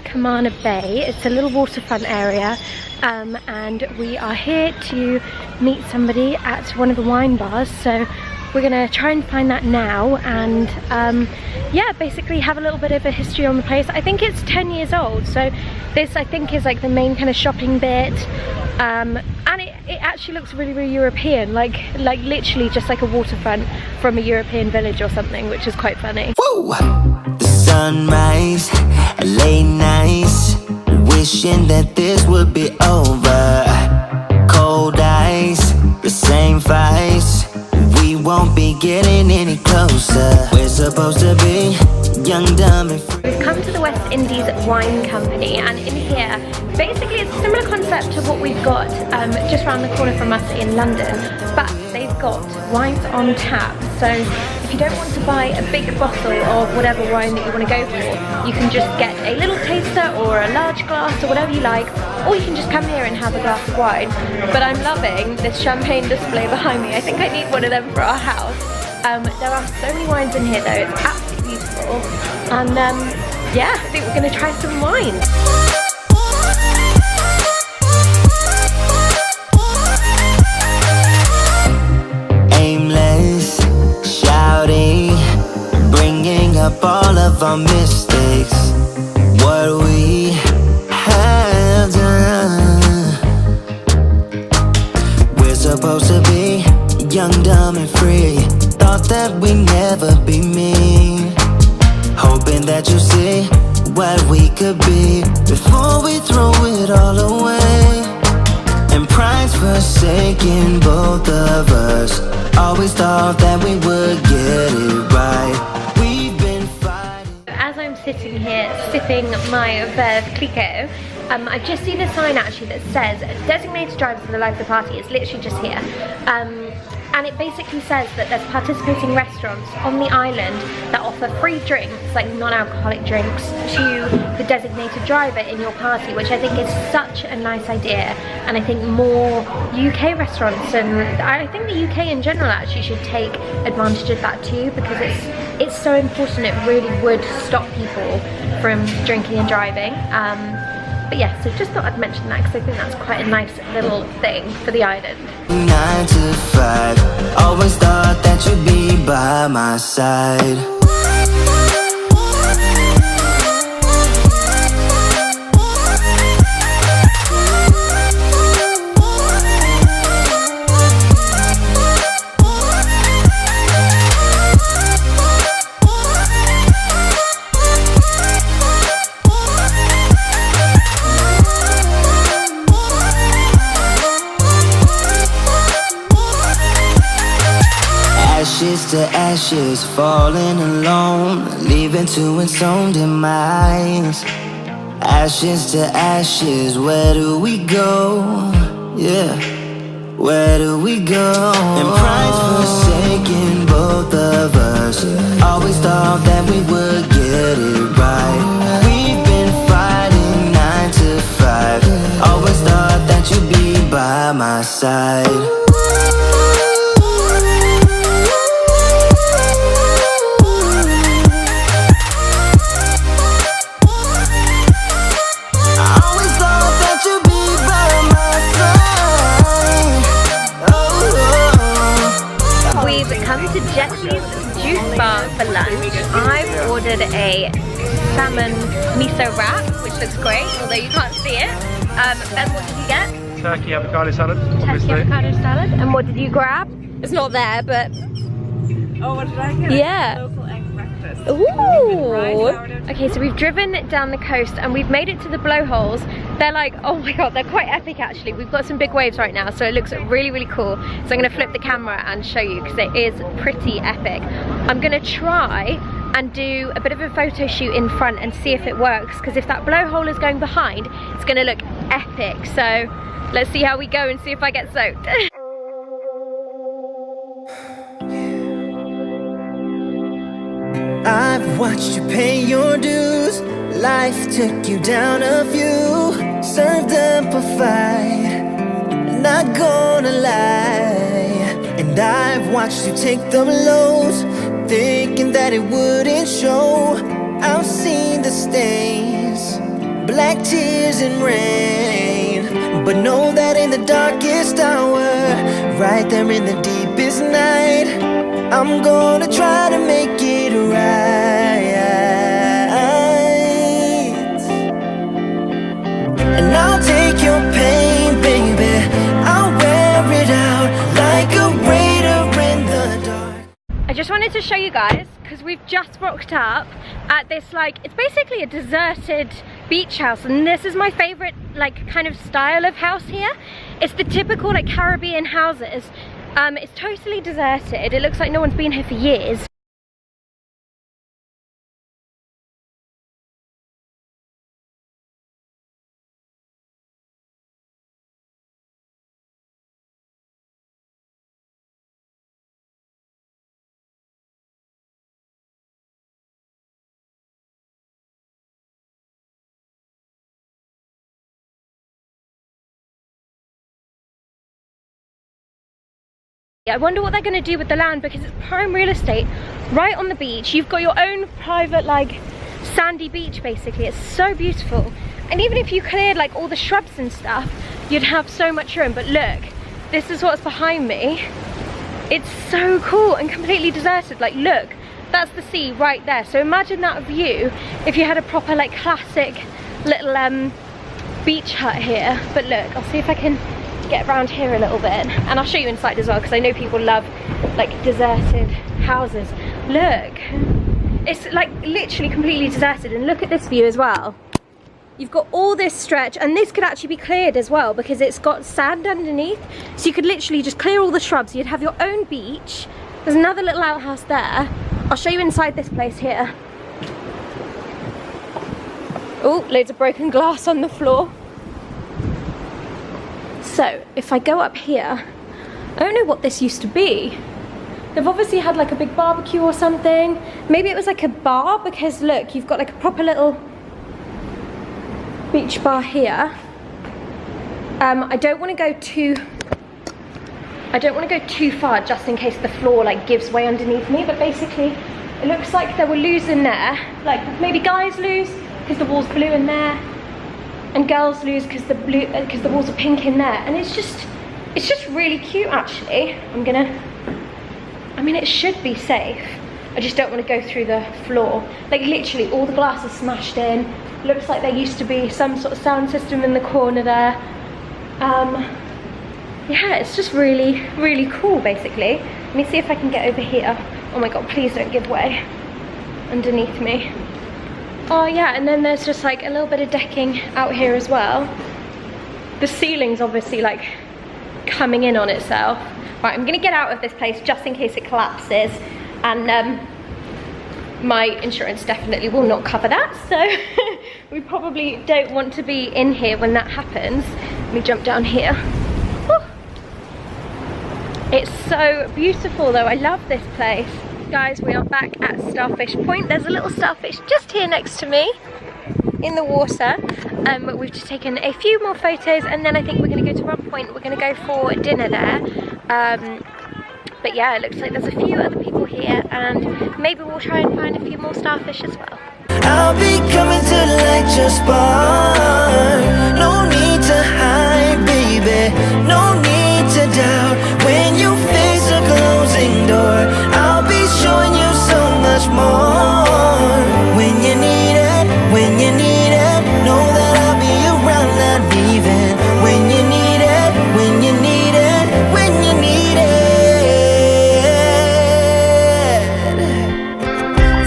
Camana Bay. It's a little waterfront area, and we are here to meet somebody at one of the wine bars. So we're gonna try and find that now, and yeah, basically have a little bit of a history on the place. I think it's 10 years old, so this I think is like the main kind of shopping bit, and it actually looks really, really European, like literally just like a waterfront from a European village or something, which is quite funny. Woo! The sunrise, late nights, wishing that this would be over. Cold eyes, the same fights, we won't be getting any closer. We're supposed to be young, dumb and free. We've come to the West Indies Wine Company, and in here, basically it's a similar concept to what we've got just around the corner from us in London, but they've got wines on tap. So if you don't want to buy a big bottle of whatever wine that you want to go for, you can just get a little taster or a large glass or whatever you like, or you can just come here and have a glass of wine. But I'm loving this champagne display behind me. I think I need one of them for our house. There are so many wines in here though, it's absolutely beautiful. And yeah, I think we're going to try some wine. Aimless, shouting, bringing up all of our mistakes. What we have done. We're supposed to be young, dumb and free. Thought that we'd never be mean. Hoping that you see what we could be before we throw it all away. And pride's forsaken both of us. Always thought that we would get it right. We've been fighting. As I'm sitting here sipping my Veuve Clicquot, I've just seen a sign actually that says designated drivers for the life of the party. It's literally just here. And it basically says that there's participating restaurants on the island that offer free drinks, like non-alcoholic drinks, to the designated driver in your party, which I think is such a nice idea. And I think more UK restaurants, and I think the UK in general actually should take advantage of that too, because it's so important. It really would stop people from drinking and driving. But yeah, so just thought I'd mention that because I think that's quite a nice little thing for the island. 9 to 5, always thought that you'd be by my side. Ashes to ashes, falling alone, leaving two ensouled demise. Ashes to ashes, where do we go? Yeah, where do we go? And pride's forsaken both of us. Always thought that we would get it right. We've been fighting 9 to 5. Always thought that you'd be by my side. To Jesse's juice bar for lunch. I've ordered a salmon miso wrap, which looks great, although you can't see it. Ben, what did you get? Turkey avocado salad, obviously. Turkey avocado salad. And what did you grab? It's not there, but... Oh, what did I get? Yeah. Local egg breakfast. Ooh! Okay, so we've driven down the coast and we've made it to the blowholes. They're like, oh my god, they're quite epic actually. We've got some big waves right now, so it looks really, really cool. So I'm gonna flip the camera and show you because it is pretty epic. I'm gonna try and do a bit of a photo shoot in front and see if it works, because if that blowhole is going behind, it's gonna look epic. So let's see how we go and see if I get soaked. I've watched you pay your dues. Life took you down a few. Served up a fight, not gonna lie. And I've watched you take the blows, thinking that it wouldn't show. I've seen the stains like tears and rain. But know that in the darkest hour, right there in the deepest night, I'm gonna try to make it right. And I'll take your pain, baby, I'll wear it out like a raider in the dark. I just wanted to show you guys, because we've just rocked up at this, like, it's basically a deserted beach house, and this is my favorite, like, kind of style of house here. It's the typical, like, Caribbean houses. It's totally deserted. It looks like no one's been here for years. I wonder what they're going to do with the land, because it's prime real estate right on the beach. You've got your own private, like, sandy beach basically. It's so beautiful. And even if you cleared like all the shrubs and stuff, you'd have so much room. But look, this is what's behind me. It's so cool and completely deserted. Like, look, that's the sea right there. So imagine that view if you had a proper, like, classic little beach hut here. But look, I'll see if I can get around here a little bit, and I'll show you inside as well, because I know people love, like, deserted houses. Look, it's like literally completely deserted, and look at this view as well. You've got all this stretch, and this could actually be cleared as well, because it's got sand underneath, so you could literally just clear all the shrubs. You'd have your own beach. There's another little outhouse there. I'll show you inside this place here. Oh, loads of broken glass on the floor. So if I go up here, I don't know what this used to be. They've obviously had like a big barbecue or something. Maybe it was like a bar, because look, you've got like a proper little beach bar here. I don't want to go too far, just in case the floor like gives way underneath me. But basically, it looks like there were loos in there, like maybe guys' loos because the wall's blue in there, and girls' loos because the walls are pink in there. And it's just really cute actually. I mean, it should be safe. I just don't want to go through the floor. Like, literally all the glass is smashed in. Looks like there used to be some sort of sound system in the corner there. Yeah, it's just really, really cool basically. Let me see if I can get over here. Oh my god, please don't give way underneath me. Oh yeah, and then there's just like a little bit of decking out here as well. The ceiling's obviously like coming in on itself. Right, I'm gonna get out of this place just in case it collapses, and my insurance definitely will not cover that, so we probably don't want to be in here when that happens. Let me jump down here. Whew. It's so beautiful though, I love this place. Guys, we are back at Starfish Point. There's a little starfish just here next to me in the water. We've just taken a few more photos, and then I think we're going to go to Run Point. We're going to go for dinner there. But yeah, it looks like there's a few other people here, and maybe we'll try and find a few more starfish as well. I'll be coming to light your spark. No need to hide, baby. No need to doubt. When you face a closing door, I'll be showing you so much more. When you need it, know that I'll be around, not leaving. When you need it, when you need it, when you need it.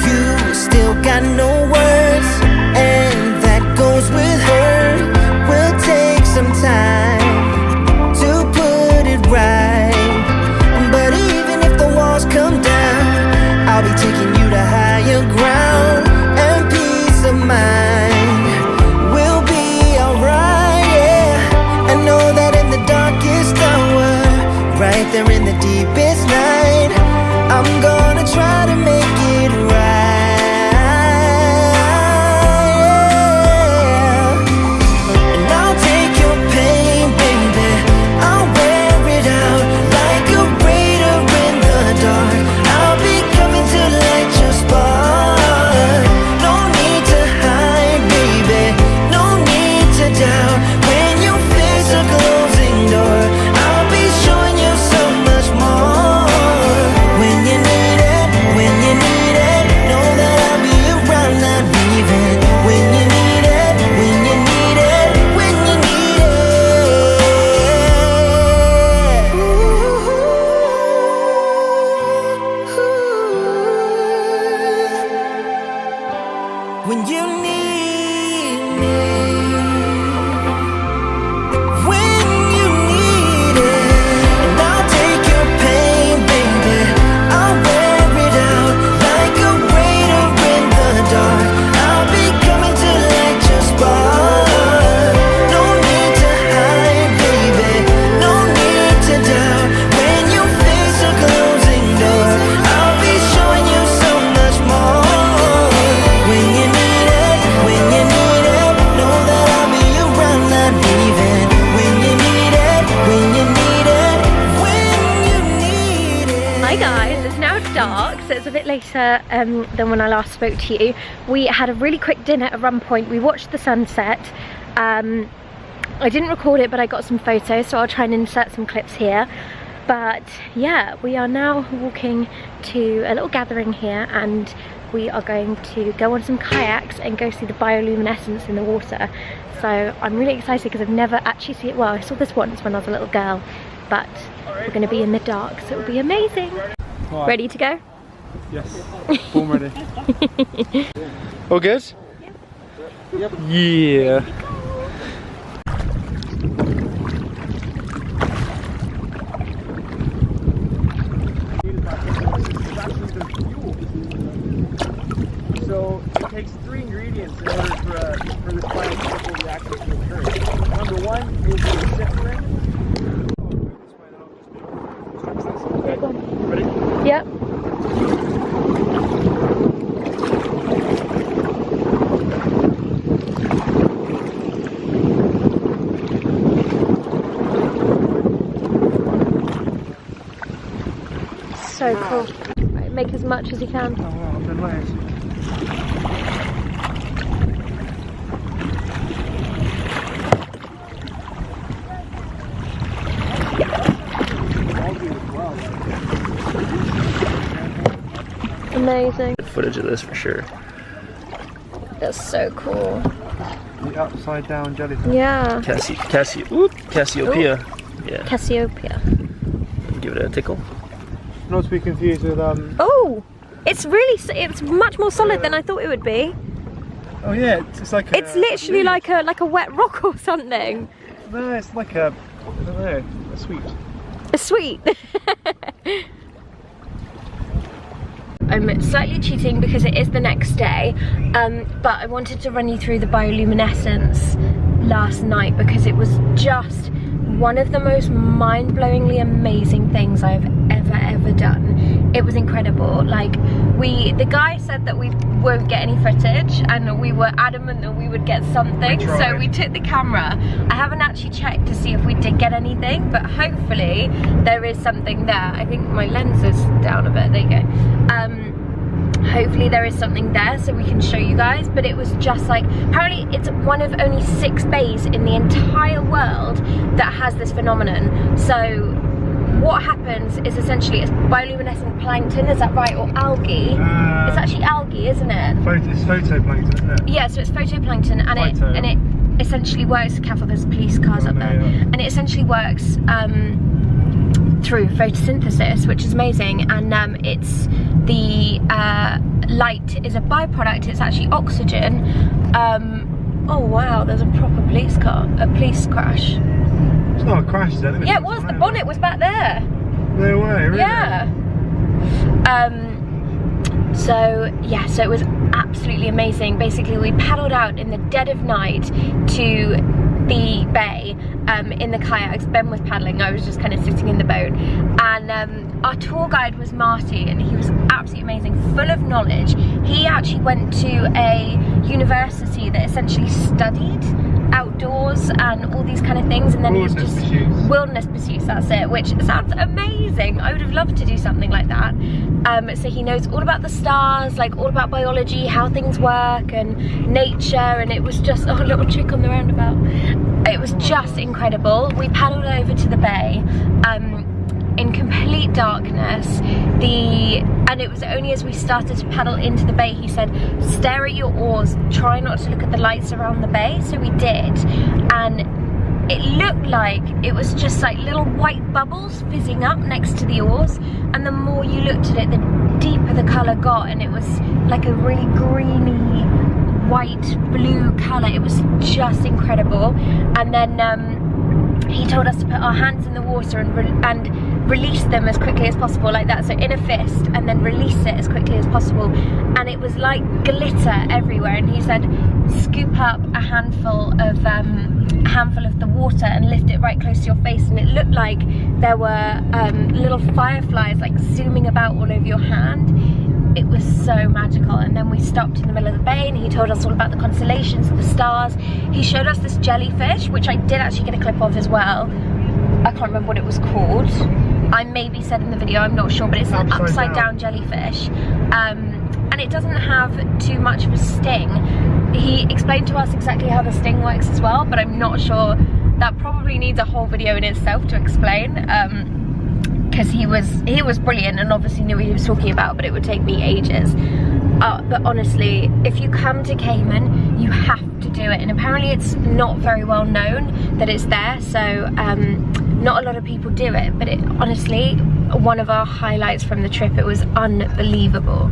You still got no words, and that goes with her. We'll take some time to put it right. But even if the walls come down, I'll be taking you to higher ground, and peace of mind will be alright, yeah. I know that in the darkest hour, right there in the deepest night, I'm gonna try to make it right, yeah. And I'll take your pain, baby, I'll wear it out like a raider in the dark. I'll be coming to light your spark. No need to hide, baby. No when you need me. When you need it, and I'll take your pain, baby. I'll wear it out like a waiter in the dark. I'll be coming to light your spark. No need to hide, baby. No need to doubt. When you face a closing door, I'll be showing you so much more. When you need it, know that I'll be around, not leaving. When you need it, when you need it, when you need it. Hi guys, it's now dark, so it's a bit later than when I last spoke to you. We had a really quick dinner at Run Point. We watched the sunset. I didn't record it, but I got some photos, so I'll try and insert some clips here. But yeah, we are now walking to a little gathering here, and we are going to go on some kayaks and go see the bioluminescence in the water. So I'm really excited because I've never actually seen it. Well, I saw this once when I was a little girl, but we're going to be in the dark, so it'll be amazing. Right. Ready to go? Yes. Born ready. All good? Yep. Yeah. So it takes 3 ingredients in order for this biological reaction to occur. Number 1 is the shift. Ready? Yep. So cool. Right, make as much as you can. Oh wow, I've done layers. Amazing. Good footage of this for sure. That's so cool. The upside down jellyfish. Yeah. Cassiopeia. Yeah. Cassiopeia. Give it a tickle. Not to be confused with Oh! It's really, it's much more solid than I thought it would be. Oh yeah, it's like It's literally like a wet rock or something. No, it's like a, I don't know, a sweet. A sweet. I'm slightly cheating because it is the next day, but I wanted to run you through the bioluminescence last night because it was just one of the most mind-blowingly amazing things I've ever done. It was incredible. Like, the guy said that we won't get any footage, and we were adamant that we would get something, so we took the camera. I haven't actually checked to see if we did get anything, but hopefully there is something there. I think my lens is down a bit. There you go. Hopefully there is something there so we can show you guys, but it was just like, apparently it's one of only 6 bays in the entire world that has this phenomenon. So what happens is essentially it's bioluminescent plankton, is that right, or algae? It's actually algae, isn't it? It's photoplankton, isn't it? Yeah, so it's photoplankton, and it essentially works. Careful, there's police cars up there. And it essentially works through photosynthesis, which is amazing, and it's the light is a byproduct. It's actually oxygen. Oh wow, there's a proper police crash. It's not a crash, is it? Yeah, it was. The bonnet was back there. No way, really? Yeah. So yeah, so it was absolutely amazing. Basically, we paddled out in the dead of night to the bay in the kayaks. Ben was paddling, I was just kind of sitting in the boat, and our tour guide was Marty, and he was absolutely amazing, full of knowledge. He actually went to a university that essentially studied outdoors and all these kind of things, and then he was just wilderness pursuits, that's it, which sounds amazing. I would have loved to do something like that. So he knows all about the stars, like all about biology, how things work and nature, and it was just a little trick on the roundabout. It was just incredible. We paddled over to the bay in complete darkness. And it was only as we started to paddle into the bay, he said, stare at your oars, try not to look at the lights around the bay. So we did, and it looked like it was just like little white bubbles fizzing up next to the oars, and the more you looked at it, the deeper the colour got, and it was like a really greeny bright blue colour. It was just incredible. And then he told us to put our hands in the water and release them as quickly as possible, like that. So in a fist, and then release it as quickly as possible. And it was like glitter everywhere. And he said, scoop up a handful of the water and lift it right close to your face, and it looked like there were little fireflies like zooming about all over your hand. It was so magical. And then we stopped in the middle of the bay and he told us all about the constellations, the stars. He showed us this jellyfish, which I did actually get a clip of as well. I can't remember what it was called. I maybe said in the video, I'm not sure, but it's an upside down jellyfish. And it doesn't have too much of a sting. He explained to us exactly how the sting works as well, but I'm not sure. That probably needs a whole video in itself to explain, because he was brilliant and obviously knew what he was talking about, but it would take me ages. But honestly, if you come to Cayman, you have to do it. And apparently it's not very well known that it's there, so not a lot of people do it. But it honestly, one of our highlights from the trip, it was unbelievable.